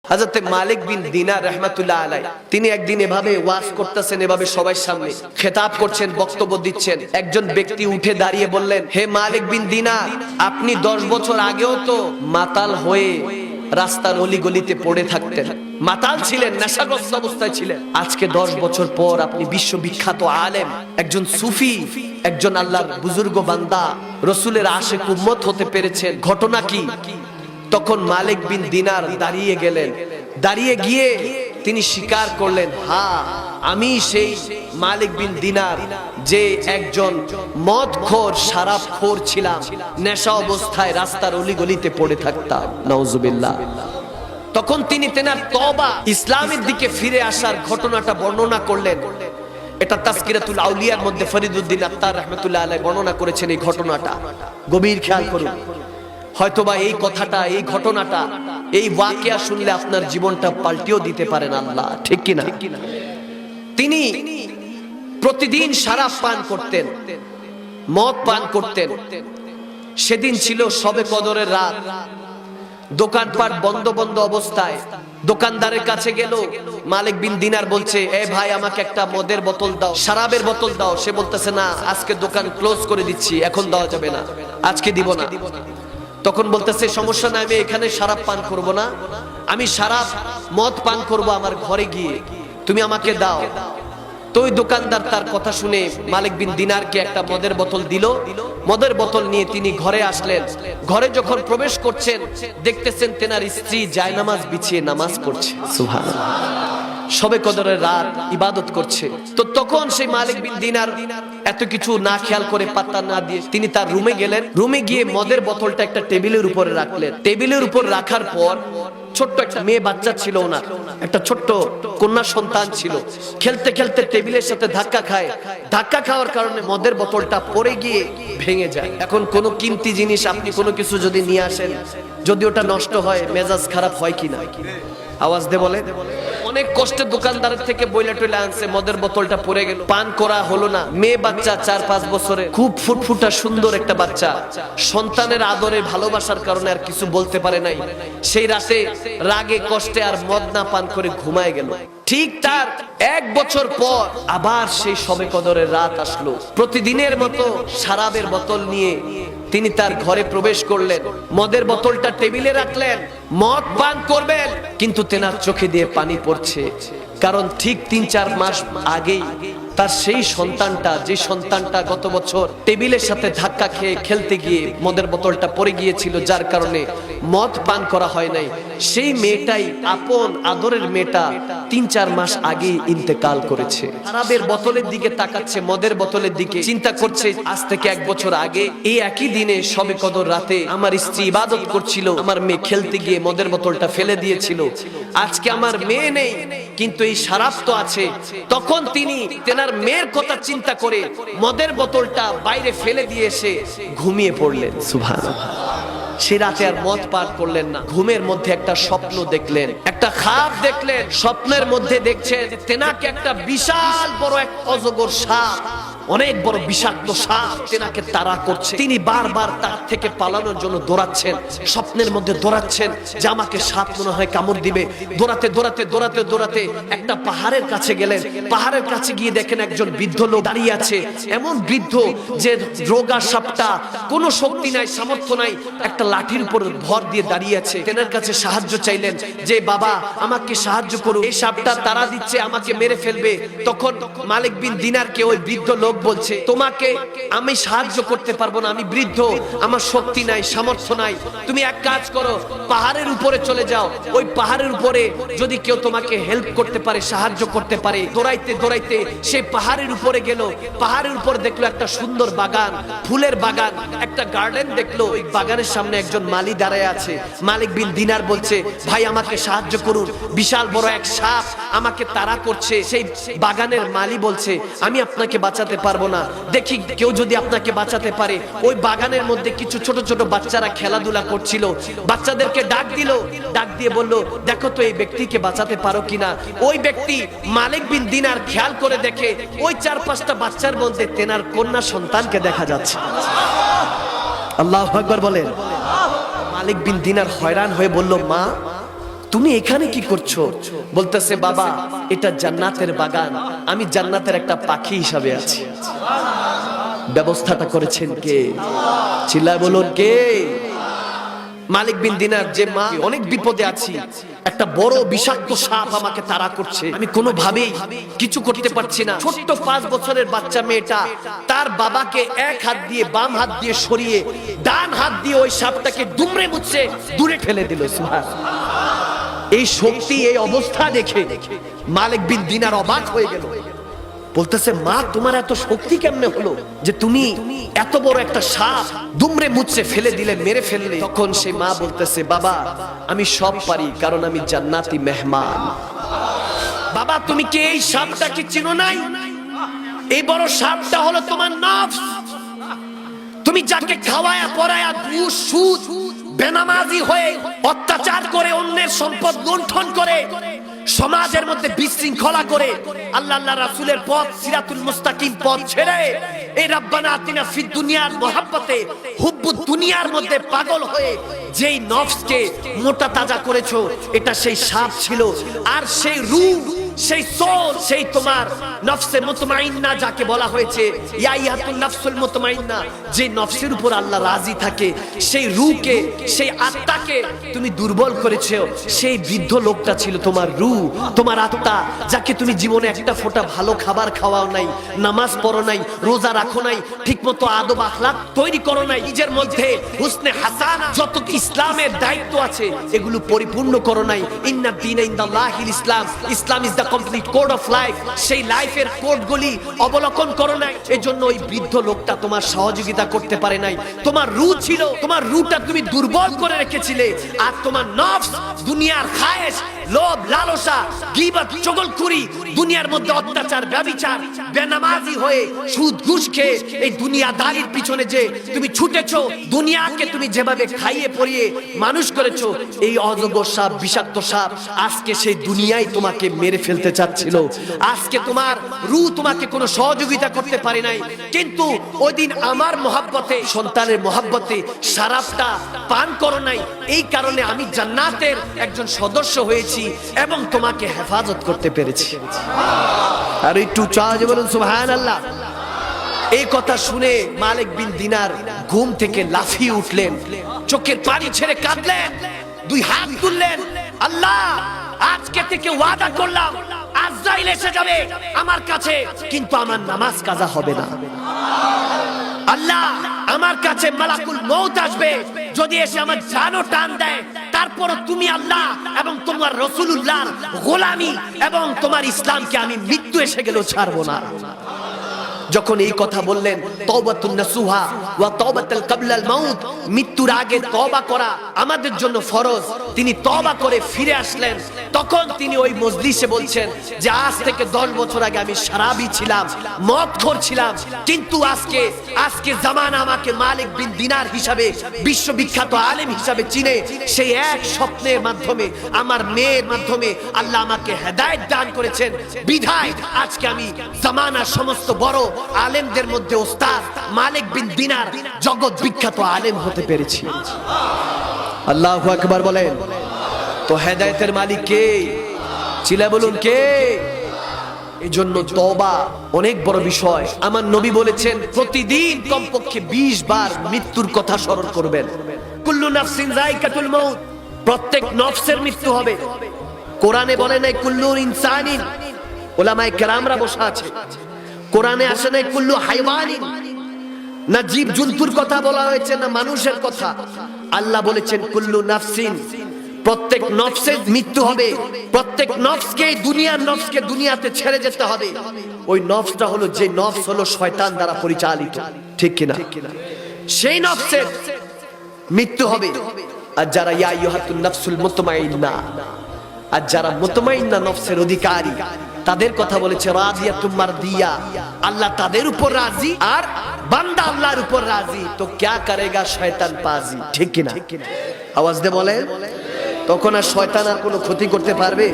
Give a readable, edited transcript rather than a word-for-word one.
হযরত মালিক বিন দিনার রাহমাতুল্লাহ আলাইহি তিনি একদিন এভাবে ওয়াজ করতেছেন, এভাবে সবার সামনে খেতাব করছেন, বক্তব্য দিচ্ছেন। একজন ব্যক্তি উঠে দাঁড়িয়ে বললেন, হে মালিক বিন দিনার, আপনি 10 বছর আগেও তো মাতাল হয়ে রাস্তার অলিগলিতে পড়ে থাকতেন, মাতাল ছিলেন, নেশাগ্রস্ত অবস্থায় ছিলেন। আজকে 10 বছর পর আপনি বিশ্ববিখ্যাত আলেম, একজন সুফি, একজন আল্লাহর বুজুর্গ বান্দা, রাসূলের আশিক উম্মত হতে পেরেছেন। ঘটনা কি? তখন মালিক বিন দিনার দাঁড়িয়ে গেলেন, দাঁড়িয়ে গিয়ে তিনি স্বীকার করলেন, হ্যাঁ আমি সেই মালিক বিন দিনার যে একজন মদখোর, শরাবখোর ছিলাম, নেশা অবস্থায় রাস্তার অলিগলিতে পড়ে থাকতাম। নাউজুবিল্লাহ। তখন তিনি তেনার তওবা, ইসলামের দিকে ফিরে আসার ঘটনাটা বর্ণনা করলেন। এটা তাজকিরাতুল আউলিয়ার মধ্যে ফরিদউদ্দিন আত্তার রাহমাতুল্লাহ আলাইহি বর্ণনা করেছেন এই ঘটনাটা। গভীর খেয়াল করুন, হয়তোবা এই কথাটা, এই ঘটনাটা, এই ওয়াকিয়া শুনলে আপনার জীবনটা পাল্টিও দিতে পারেন আল্লাহ, ঠিক কি না? তিনি প্রতিদিন শরাব পান করতেন, মদ পান করতেন। সেদিন ছিল শবে কদরের রাত, দোকানপাট বন্ধ বন্ধ অবস্থায় দোকানদারের কাছে গেল। মালিক বিন দিনার বলছে, এ ভাই আমাকে একটা মদের বোতল দাও, শরাবের বোতল দাও। সে বলতেছে, না আজকে দোকান ক্লোজ করে দিচ্ছি, এখন দেওয়া যাবে না, আজকে দিব না। তখন বলতেছে, সমস্যা নাই, আমি এখানে শরাব পান করব না, আমি শরাব মদ পান করব আমার ঘরে গিয়ে, তুমি আমাকে দাও। তো ওই দোকানদার তার কথা শুনে মালিক বিন দিনারকে একটা মদের বোতল দিল। মদের বোতল নিয়ে তিনি ঘরে আসলেন। ঘরে যখন প্রবেশ করছেন, দেখতেছেন তেনার স্ত্রী জায়নামাজ বিছিয়ে নামাজ পড়ছে। সুবহানাল্লাহ। শবে কদরের রাত ইবাদত করছে। তো তখন সেই মালিক বিন দিনার এত কিছু না খেয়াল করে, পাত্তা না দিয়ে তিনি তার রুমে গেলেন। রুমে গিয়ে মদের বোতলটা একটা টেবিলের উপরে রাখলেন। টেবিলের উপর রাখার পর ছোট্ট একটা মেয়ে বাচ্চা ছিল ওনার, একটা ছোট্ট কন্যা সন্তান ছিল। খেলতে খেলতে টেবিলের সাথে ধাক্কা খায়। ধাক্কা খাওয়ার কারণে মদের বোতলটা পড়ে গিয়ে ভেঙে যায়। এখন কোনো কিমতি জিনিস আপনি কোনো কিছু যদি নিয়ে আসেন, যদি ওটা নষ্ট হয়, মেজাজ খারাপ হয় কি না? আওয়াজ দে বলে। অনেক কষ্টে দোকানদারের থেকে বইলা টইলা আনছে, মদের বোতলটা পড়ে গেল, পান করা হলো না। মেয়ে বাচ্চা 4-5 বছরের, খুব ফুটফুটা সুন্দর একটা বাচ্চা, সন্তানের আদরে ভালোবাসার কারণে আর কিছু বলতে পারে নাই। সেই রাতে রাগে কষ্টে আর মদ না পান করে ঘুমায় গেল। ঠিক তার 1 বছর পর আবার সেই শবে কদরের রাত আসলো। প্রতিদিনের মতো শরাবের বোতল নিয়ে তিনি তার ঘরে প্রবেশ করলেন। মদের বোতলটা টেবিলে রাখলেন, মদ পান করবেন, কিন্তু তেনার চোখে দিয়ে পানি পড়ছে। কারণ ঠিক 3-4 মাস আগেই তার সেই সন্তানটা, যে সন্তানটা গত বছর টেবিলের সাথে ধাক্কা খেয়ে খেলতে গিয়ে মদের বোতলটা পড়ে গিয়েছিল, যার কারণে মদ পান করা হয় নাই, সেই মেয়েটাই, আপন আদরের মেয়েটা 3-4 মাস আগে ইন্তেকাল করেছে। শরাবের বোতলের দিকে তাকাচ্ছে, মদের বোতলের দিকে, চিন্তা করছে আজ থেকে 1 বছর আগে এই একই দিনে শবে কদর রাতে আমার স্ত্রী ইবাদত করছিল, আমার মেয়ে খেলতে গিয়ে মদের বোতলটা ফেলে দিয়েছিল। আজকে আমার মেয়ে নেই, কিন্তু এই শরাব তো আছে। তখন তিনি তেনার মেয়ের কথা চিন্তা করে মদের বোতলটা বাইরে ফেলে দিয়ে এসে ঘুমিয়ে পড়লেন। সুবহানাল্লাহ। সে রাতে আর মদ পান করলেন না। ঘুমের মধ্যে একটা স্বপ্ন দেখলেন, একটা খাব দেখলেন। স্বপ্নের মধ্যে দেখছেন তেনাকে একটা বিশাল বড় এক অজগর সাপ, অনেক বড় বিষাক্ত সাপ তেনাকে তাড়া করছে। তিনি বারবার তার থেকে পালানোর জন্য দৌড়াচ্ছেন, স্বপ্নের মধ্যে দৌড়াচ্ছেন যে আমাকে সাপ মনে হয় কামড় দিবে। দৌড়াতে দৌড়াতে দৌড়াতে দৌড়াতে একটা পাহাড়ের কাছে গেলেন। পাহাড়ের কাছে গিয়ে দেখেন একজন বৃদ্ধ লোক দাঁড়িয়ে আছে। এমন বৃদ্ধ যে রোগা সাপটা, কোনো শক্তি নাই, সামর্থ্য নাই, একটা লাঠির উপর ভর দিয়ে দাঁড়িয়ে আছে। তেনার কাছে সাহায্য চাইলেন যে বাবা আমাকে সাহায্য করুন, এই সাপটা তাড়া দিচ্ছে, আমাকে মেরে ফেলবে। তখন মালিক বিন দিনারকে ওই বৃদ্ধ লোক বলছে, তোমাকে আমি সাহায্য করতে পারবো না, আমি বৃদ্ধ, আমার শক্তি নাই, সামর্থ্য নাই। তুমি এক কাজ করো, পাহাড়ের উপরে চলে যাও। ওই পাহাড়ের উপরে যদি কেউ তোমাকে হেল্প করতে পারে, সাহায্য করতে পারে। দৌড়াইতে দৌড়াইতে সেই পাহাড়ের উপরে গেল। পাহাড়ের উপর দেখলো একটা সুন্দর বাগান, ফুলের বাগান, একটা গার্ডেন দেখলো। ওই বাগানের সামনে একজন মালি দাঁড়ায় আছে। মালিক বিন দিনার বলছে, ভাই আমাকে সাহায্য করুন, বিশাল বড় এক সাপ আমাকে তাড়া করছে। সেই বাগানের মালি বলছে, আমি আপনাকে বাঁচাতে পারবো না, দেখি কেউ যদি আপনাকে বাঁচাতে পারে। ওই বাগানের মধ্যে কিছু ছোট ছোট বাচ্চারা খেলাধুলা করছিল। বাচ্চাদেরকে ডাক দিল, ডাক দিয়ে বলল, দেখো তো এই ব্যক্তিকে বাঁচাতে পারো কিনা। ওই ব্যক্তি মালিক বিন দিনার খেয়াল করে দেখে ওই 4-5টা বাচ্চার মধ্যে তেনার কন্যা সন্তানকে দেখা যাচ্ছে। আল্লাহু আকবার বলেন। মালিক বিন দিনার হয়রান হয়ে বলল, মা তুমি এখানে কি করছো? বলতেছে বাবা এটা জান্নাতের বাগান, আমি জান্নাতের একটা পাখি হিসাবে আছি। ব্যবস্থাটা করেছেন কে? চিল্লায় বলুন কে? মালিক বিন দিনার যে মা, অনেক বিপদে আছি, একটা বড় বিষাক্ত সাপ আমাকে তাড়া করছে, আমি কোনোভাবেই কিছু করতে পারছি না। ছোট্ট 5 বছরের বাচ্চা মেয়েটা তার বাবাকে এক হাত দিয়ে বাম হাত দিয়ে সরিয়ে ডান হাত দিয়ে ওই সাপটাকে দুমড়ে মুচড়ে দূরে ঠেলে দিল। সুবহানাল্লাহ। এই শক্তি, এই অবস্থা দেখে মালিক বিন দিনার অবাক হয়ে গেল। বলতেছে মা তোমার এত শক্তি কেমনে হলো যে তুমি এত বড় একটা সাপ দুমড়ে মুচড়ে ফেলে দিলে, মেরে ফেললে? তখন সেই মা বলতেছে বাবা আমি সব পারি, কারণ আমি জান্নাতি মেহমান। বাবা তুমি কি এই সাপটাকে চিনো নাই? এই বড় সাপটা হলো তোমার নফস। তুমি যাকে খাওয়ায়া পরায়া ঘুষ সুদ বেনামাজি হয়ে অত্যাচার করে অন্যের সম্পদ লুণ্ঠন করে সমাজের মধ্যে বিশৃঙ্খলা করে আল্লাহ রাসূলের পথ সিরাতুল মুস্তাকিম পথ ছেড়ে এই রব্বানা আতিনা ফিদ দুনিয়ার মহব্বতে হুব্বুদ দুনিয়ার মধ্যে পাগল হয়ে যেই নফসকে মোটা তাজা করেছো, এটা সেই সাপ ছিল। আর সেই রূহ, সেই সোল, সেই তোমার নফসে মুতমাইন্না যাকে বলা হয়েছে, ইয়া আইয়াতুন নাফসুল মুতমাইন্না, যে নফসের উপর আল্লাহ রাজি থাকে, সেই রূহকে, সেই আত্মাকে তুমি দুর্বল করেছো। সেই বৃদ্ধ লোকটা ছিল তোমার রূহ, তোমার আত্মা, যাকে তুমি জীবনে একটা ফোঁটা ভালো খাবার খাওয়াও নাই, নামাজ পড়ো নাই, রোজা রাখো নাই, ঠিকমতো আদব আখলাক তৈরি করো নাই, নিজের মধ্যে হুসনে হাসানা যত ইসলামের দায়িত্ব আছে এগুলো পরিপূর্ণ করো নাই। ইন্না দীনা ইনদাল্লাহিল ইসলাম, Islam is the complete code of life, সেই লাইফের কোডগুলি অবলোকন করো নাই। এজন্য ওই বৃদ্ধ লোকটা তোমার সহযোগিতা করতে পারে নাই। তোমার রূহ ছিল, তোমার রূহটা তুমি দুর্বল করে রেখেছিলে। আর তোমার নফস দুনিয়ার খায়েশ, লোভ, লালসা, গীবত, চগলখুরি, দুনিয়ার মধ্যে অত্যাচার, ব্যভিচার, বেনামাজি হয়ে সুদ ঘুষ খেয়ে এই দুনিয়াদারির পিছনে যে তুমি ছুটেছো, দুনিয়াকে তুমি যেভাবে খাইয়ে পরিয়ে মানুষ করেছো, এই অযোগ্য সাপ, বিষাক্ত সাপ আজকে সেই দুনিয়ায় তোমাকে মেরে ফেলতে চাচ্ছিল। আজকে তোমার রূহ তোমাকে কোনো সহযোগিতা করতে পারে নাই, কিন্তু ওই দিন আমার মহব্বতে, সন্তানের মহব্বতে শরাবটা পান করো নাই, এই কারণে আমি জান্নাতের একজন সদস্য হয়েছি এবং তোমাকে হেফাজত করতে পেরেছি। আর একটু চাওয়াজে বলুন সুবহানাল্লাহ। এই কথা শুনে মালিক বিন দিনার ঘুম থেকে লাফিয়ে উঠলেন, চোখের পানি ছেড়ে কাঁদলেন, 2 হাত তুললেন, আল্লাহ আজকে থেকে ওয়াদা করলাম আজরাইল এসে যাবে আমার কাছে, কিন্তু আমার নামাজ কাজা হবে না। আল্লাহ আমার কাছে মালাকুল মউত আসবে, যদি এসে আমার জানও টান দেয়, তারপরও তুমি আল্লাহ এবং তোমার রাসূলুল্লাহর গোলামি এবং তোমার ইসলামকে আমি মৃত্যু এসে গেলেও ছাড়বো না। যখন এই কথা বললেন, তওবাতুন নাসুহা ওয়া তওবাতুল ক্বাবলাল মাউত, মৃত্যুর আগে তওবা করা আমাদের জন্য ফরজ। তিনি তওবা করে ফিরে আসলেন। তখন তিনি ওই মজলিসে বলছেন যে আজ থেকে 10 বছর আগে আমি শরাবী ছিলাম, মদখোর ছিলাম, কিন্তু আজকে জামানা আমাকে মালিক বিন দিনার হিসাবে, বিশ্ববিখ্যাত আলেম হিসাবে চিনে। সেই এক স্বপ্নের মাধ্যমে, আমার মেয়ের মাধ্যমে আল্লাহ আমাকে হেদায়েত দান করেছেন, বিধায় আজকে আমি জামানার সমস্ত বড় আলেমদের মধ্যে ওস্তাদ মালিক বিন দিনার জগৎ বিখ্যাত আলেম হতে পেরেছি। আল্লাহু আকবার বলেন। তো হেদায়েতের মালিক কে? চিল্লায়ে বলুন কে? এজন্য তওবা অনেক বড় বিষয়। আমার নবী বলেছেন প্রতিদিন কমপক্ষে 20 বার মৃত্যুর কথা স্মরণ করবেন। কুল্লু নাফসিন যায়কাতুল মাউত, প্রত্যেক নফসের মৃত্যু হবে। কোরআনে বলে নাই কুল্লু ইনসানিন, উলামায়ে কেরামরা বসা আছে, কোরআনে আসে নাই কুল্লু হাইওয়ানিন, না জীব জন্তুর কথা বলা হয়েছে না মানুষের কথা। আল্লাহ বলেছেন কুল্লু নাফসিন, প্রত্যেক নফসের মৃত্যু হবে, প্রত্যেক নফসকে, দুনিয়ার নফসকে দুনিয়াতে ছেড়ে যেতে হবে। ওই নফসটা হলো যে নফস হলো শয়তান দ্বারা পরিচালিত, ঠিক কিনা? সেই নফসের মৃত্যু হবে। আর যারা ইয়া আইয়ুহাতুন নাফসুল মুতমাইন্না, আর যারা মুতমাইন্না নফসের অধিকারী, তাদের কথা বলেছে রাদিয়াতুম মারদিয়া, আল্লাহ তাদের উপর রাজি আর বান্দা আল্লাহর উপর রাজি। তো क्या करेगा শয়তান পাজি, ঠিক কিনা? আওয়াজ দিয়ে বলেন। তখন আর শয়তান আর কোনো ক্ষতি করতে পারবে?